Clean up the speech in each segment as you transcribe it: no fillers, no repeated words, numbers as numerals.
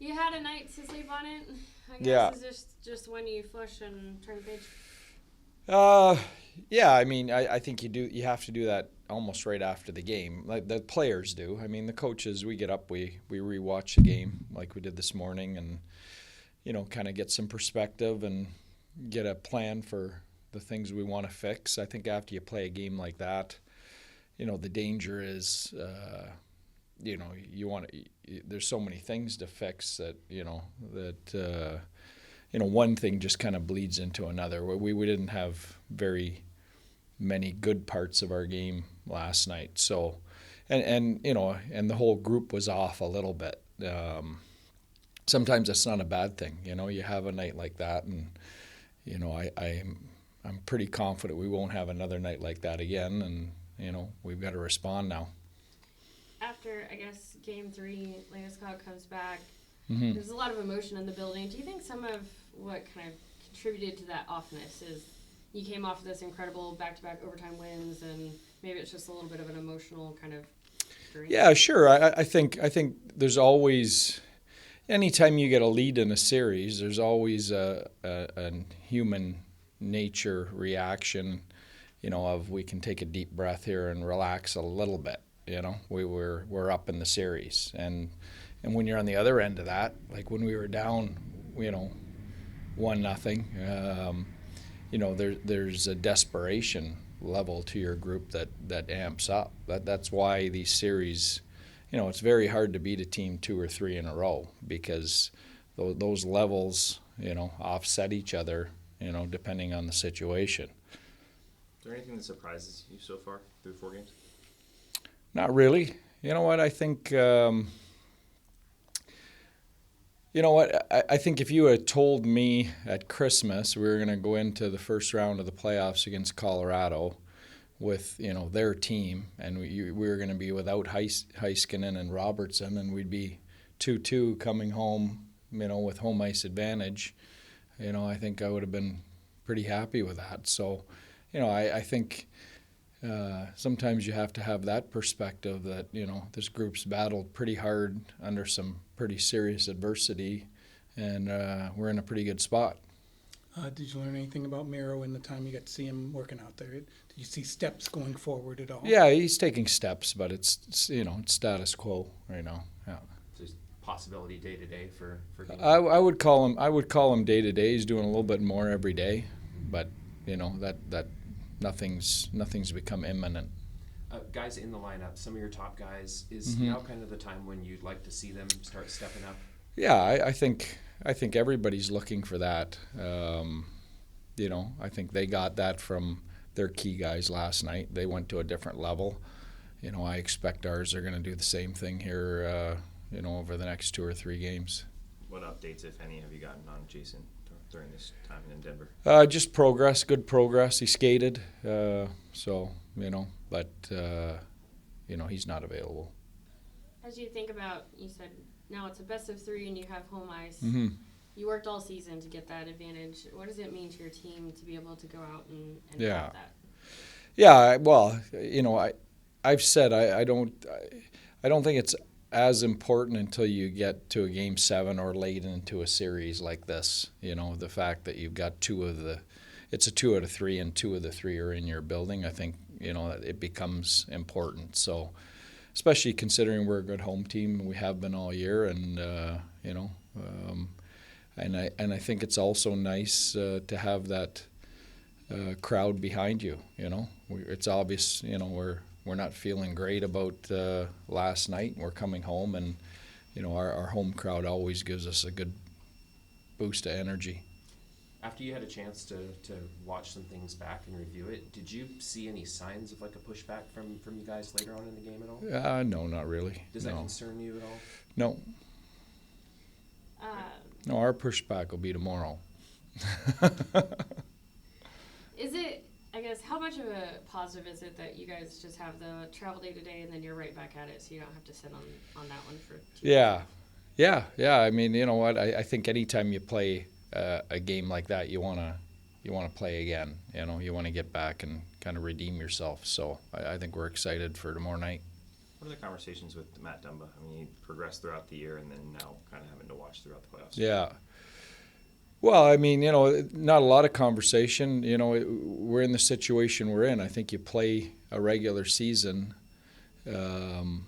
You had a night to sleep on it. I guess Yeah. it's just when you flush and turn the page. Yeah. I mean, I think you have to do that almost right after the game, like the players do. I mean, the coaches, we get up, we rewatch the game like we did this morning, and kind of get some perspective and get a plan for the things we want to fix. I think after you play a game like that, the danger is, you want to. There's so many things to fix that one thing just kind of bleeds into another. We didn't have very many good parts of our game last night, so and the whole group was off a little bit. Sometimes that's not a bad thing. You have a night like that, and I'm pretty confident we won't have another night like that again, and we've got to respond now. After, I guess, Game 3, Landeskog comes back. Mm-hmm. There's a lot of emotion in the building. Do you think some of what kind of contributed to that offness is you came off of this incredible back-to-back overtime wins, and maybe it's just a little bit of an emotional kind of drain? Yeah, sure. I think there's always, anytime you get a lead in a series, there's always a human nature reaction, of we can take a deep breath here and relax a little bit. We're up in the series, and when you're on the other end of that, like when we were down, 1-0, there's a desperation level to your group that amps up. That's why these series, it's very hard to beat a team 2 or 3 in a row, because those levels, offset each other, depending on the situation. Is there anything that surprises you so far through 4 games? Not really. You know what? I think. I think if you had told me at Christmas we were going to go into the first round of the playoffs against Colorado with their team, and we were going to be without Heiskanen and Robertson, and we'd be 2-2 coming home, with home ice advantage, I think I would have been pretty happy with that. So, I think. Sometimes you have to have that perspective that, this group's battled pretty hard under some pretty serious adversity, and we're in a pretty good spot. Did you learn anything about Miro in the time you got to see him working out there? Did you see steps going forward at all? Yeah, he's taking steps, but it's status quo right now. Yeah. Just possibility day to day for I would call him day to day. He's doing a little bit more every day, but that nothing's become imminent. Guys in the lineup, some of your top guys, is now kind of the time when you'd like to see them start stepping up? Yeah, I think everybody's looking for that. I think they got that from their key guys last night. They went to a different level. I expect ours are going to do the same thing here, over the next 2 or 3 games. What updates, if any, have you gotten on Jason during this time in Denver? Just good progress. He skated, but he's not available. As you think about, you said now it's a best of 3 and you have home ice. Mm-hmm. You worked all season to get that advantage. What does it mean to your team to be able to go out and have that? Yeah, well, I've said I don't think it's as important until you get to a Game 7 or late into a series like this. The fact that you've got it's a 2 out of 3 and 2 of the 3 are in your building. I think, it becomes important. So, especially considering we're a good home team, we have been all year, and, and I think it's also nice to have that crowd behind you. It's obvious, we're not feeling great about last night. We're coming home, and our home crowd always gives us a good boost of energy. After you had a chance to watch some things back and review it, did you see any signs of like a pushback from you guys later on in the game at all? No, not really. Does that concern you at all? No. No, our pushback will be tomorrow. Is it, I guess, how much of a positive is it that you guys just have the travel day today and then you're right back at it, so you don't have to sit on that one for 2 Yeah. Yeah. I mean, you know what? I think anytime you play a game like that, you want to play again. You want to get back and kind of redeem yourself. So I think we're excited for tomorrow night. What are the conversations with Matt Dumba? I mean, he progressed throughout the year and then now kind of having to watch throughout the playoffs. Yeah. Well, I mean, not a lot of conversation. We're in the situation we're in. I think you play a regular season, in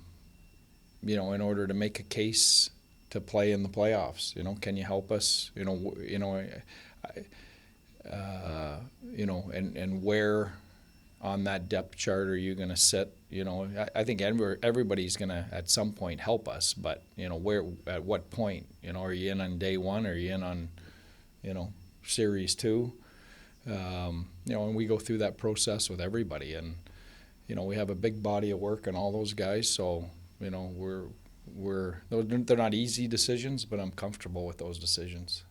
order to make a case to play in the playoffs. Can you help us? And where on that depth chart are you going to sit? I think everybody's going to at some point help us, but where, at what point? Are you in on day one? Or are you in on series 2? And we go through that process with everybody, and we have a big body of work on all those guys, so they're not easy decisions, but I'm comfortable with those decisions.